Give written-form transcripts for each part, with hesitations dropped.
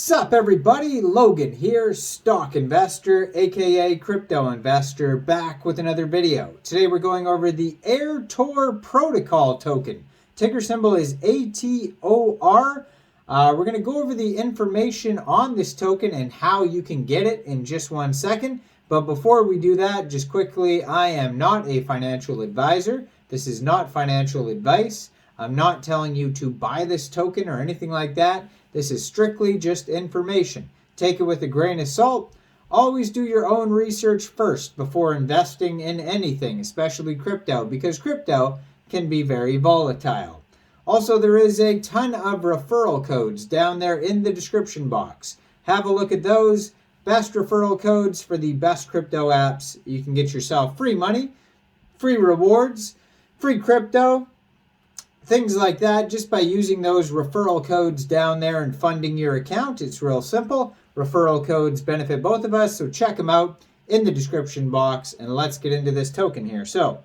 Sup everybody, Logan here, stock investor, aka crypto investor, back with another video. Today we're going over the AirTor Protocol token. Ticker symbol is ATOR. We're going to go over the information on this token and how you can get it in just 1 second. But before we do that, just quickly, I am not a financial advisor. This is not financial advice. I'm not telling you to buy this token or anything like that. This is strictly just information. Take it with a grain of salt. Always do your own research first before investing in anything, especially crypto, because crypto can be very volatile. Also, there is a ton of referral codes down there in the description box. Have a look at those. Best referral codes for the best crypto apps. You can get yourself free money, free rewards, free crypto, things like that, just by using those referral codes down there and funding your account. It's real simple. Referral codes benefit both of us, so check them out in the description box, and let's get into this token here. So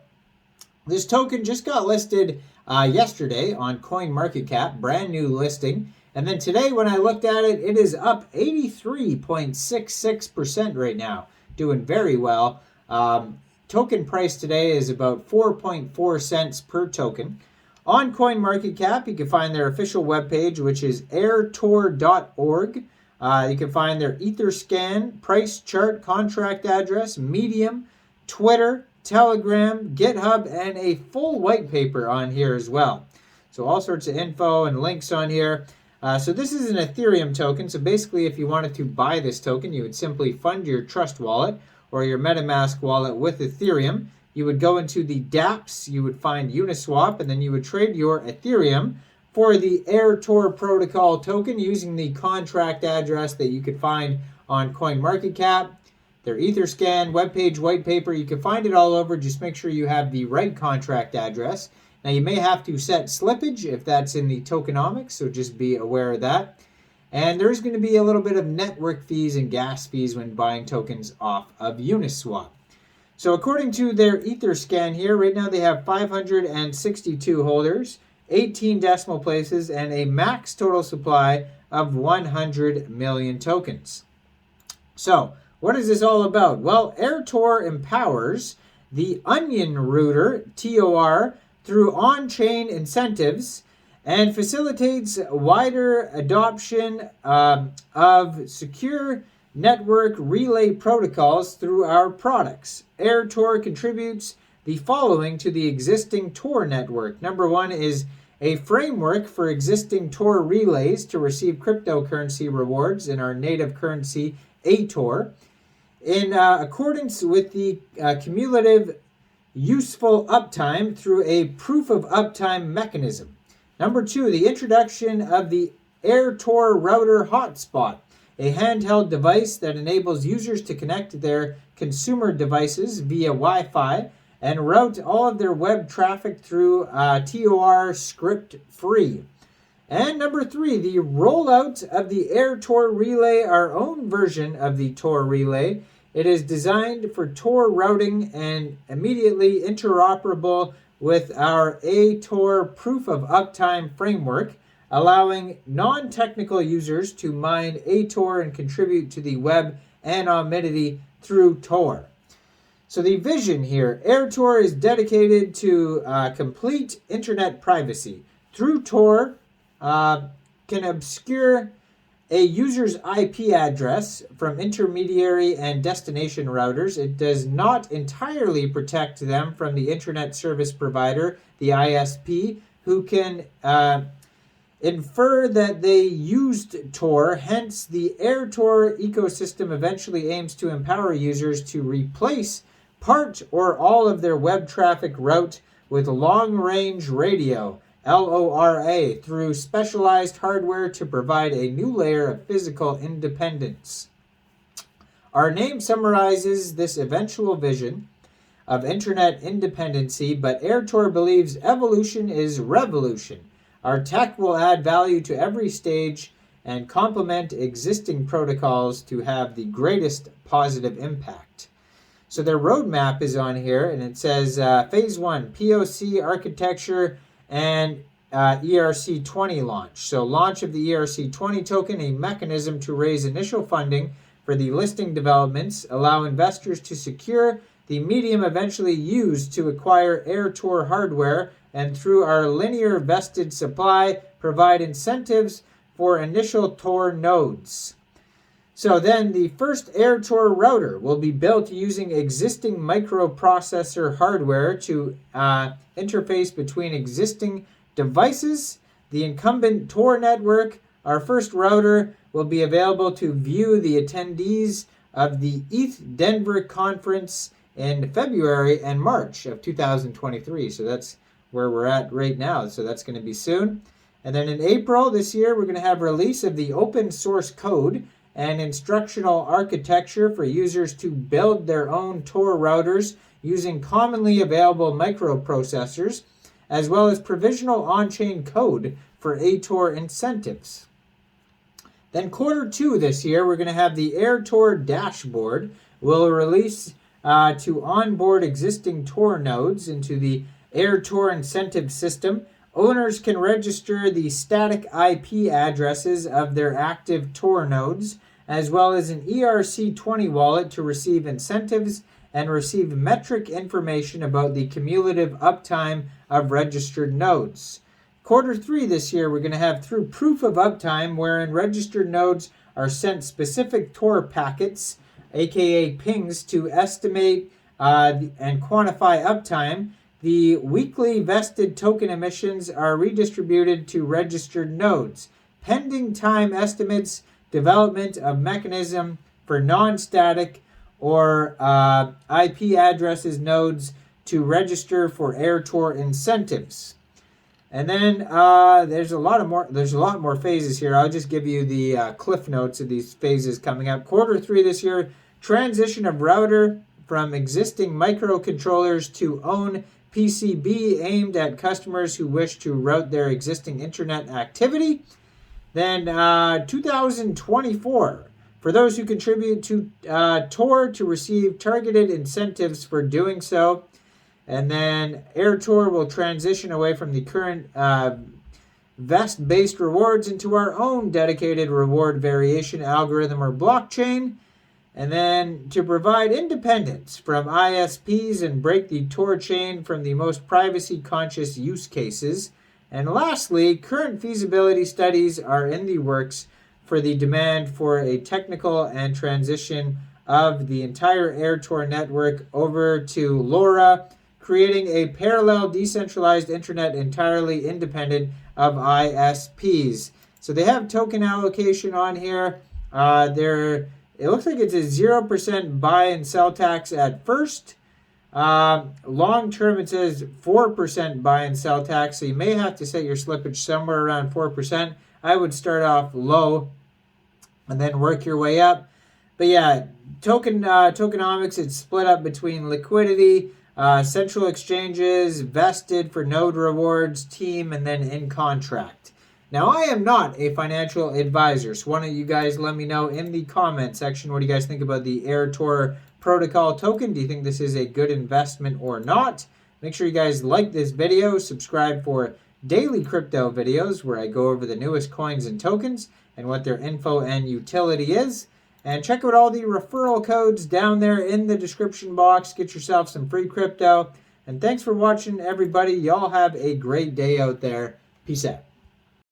this token just got listed yesterday on CoinMarketCap, brand new listing. And then today when I looked at it, it is up 83.66% right now, doing very well. Token price today is about 4.4 cents per token. On CoinMarketCap, you can find their official webpage, which is airtor.org. You can find their Etherscan, price chart, contract address, Medium, Twitter, Telegram, GitHub, and a full white paper on here as well. So all sorts of info and links on here. So this is an Ethereum token. So basically, if you wanted to buy this token, you would simply fund your Trust wallet or your MetaMask wallet with Ethereum. You would go into the dApps, you would find Uniswap, and then you would trade your Ethereum for the AirTor Protocol token using the contract address that you could find on CoinMarketCap, their Etherscan, webpage, white paper. You can find it all over. Just make sure you have the right contract address. Now, you may have to set slippage if that's in the tokenomics, so just be aware of that. And there's going to be a little bit of network fees and gas fees when buying tokens off of Uniswap. So according to their Etherscan here, right now they have 562 holders, 18 decimal places, and a max total supply of 100 million tokens. So what is this all about? Well, AirTor empowers the Onion Router, TOR, through on-chain incentives and facilitates wider adoption of secure network relay protocols through our products. AirTor contributes the following to the existing Tor network. Number one is a framework for existing Tor relays to receive cryptocurrency rewards in our native currency, ATOR, in accordance with the cumulative useful uptime through a proof of uptime mechanism. Number two, the introduction of the AirTor Router Hotspot, a handheld device that enables users to connect their consumer devices via Wi-Fi and route all of their web traffic through TOR script free. And number three, the rollout of the AirTor Relay, our own version of the Tor Relay. It is designed for Tor routing and immediately interoperable with our ATOR proof of uptime framework, allowing non-technical users to mine ATOR and contribute to the web anonymity through Tor. So the vision here, AirTor is dedicated to complete internet privacy. Through Tor, can obscure a user's IP address from intermediary and destination routers. It does not entirely protect them from the internet service provider, the ISP, who can infer that they used Tor. Hence, the AirTor ecosystem eventually aims to empower users to replace part or all of their web traffic route with long-range radio, LoRa, through specialized hardware to provide a new layer of physical independence. Our name summarizes this eventual vision of internet independency, but AirTor believes evolution is revolution. Our tech will add value to every stage and complement existing protocols to have the greatest positive impact. So their roadmap is on here, and it says Phase 1, POC architecture and ERC20 launch. So launch of the ERC20 token, a mechanism to raise initial funding for the listing developments, allow investors to secure the medium eventually used to acquire Air Tour hardware, and through our linear vested supply, provide incentives for initial Tor nodes. So then the first Air Tour router will be built using existing microprocessor hardware to interface between existing devices. The incumbent Tor network, our first router, will be available to view the attendees of the ETH Denver conference in February and March of 2023. So that's where we're at right now. So that's going to be soon. And then in April this year, we're going to have release of the open source code and instructional architecture for users to build their own Tor routers using commonly available microprocessors, as well as provisional on-chain code for ATOR incentives. Then Q2 this year, we're going to have the Air Tour dashboard. We'll release to onboard existing Tor nodes into the Air Tour incentive system. Owners can register the static IP addresses of their active Tor nodes, as well as an ERC20 wallet to receive incentives and receive metric information about the cumulative uptime of registered nodes. Q3 this year, we're going to have through proof of uptime, wherein registered nodes are sent specific Tor packets, aka pings, to estimate and quantify uptime. The weekly vested token emissions are redistributed to registered nodes. Pending time estimates, development of mechanism for non-static or IP addresses nodes to register for Air Tour incentives. And then there's a lot more phases here. I'll just give you the cliff notes of these phases coming up. Q3 this year, transition of router from existing microcontrollers to own PCB aimed at customers who wish to route their existing internet activity. Then 2024, for those who contribute to Tor to receive targeted incentives for doing so. And then Air Tour will transition away from the current vest-based rewards into our own dedicated reward variation algorithm or blockchain. And then to provide independence from ISPs and break the Tor chain from the most privacy-conscious use cases. And lastly, current feasibility studies are in the works for the demand for a technical and transition of the entire Air Tour network over to LoRa, creating a parallel decentralized internet entirely independent of ISPs. So they have token allocation on here. It looks like it's a 0% buy and sell tax at first. Long term, it says 4% buy and sell tax. So you may have to set your slippage somewhere around 4%. I would start off low and then work your way up. But yeah, tokenomics, it's split up between liquidity, central exchanges, vested for node rewards, team, and then in contract. Now, I am not a financial advisor, so why don't you guys let me know in the comment section what do you guys think about the Air Tour protocol token. Do you think this is a good investment or not? Make sure you guys like this video, subscribe for daily crypto videos where I go over the newest coins and tokens and what their info and utility is. And check out all the referral codes down there in the description box. Get yourself some free crypto. And thanks for watching, everybody. Y'all have a great day out there. Peace out.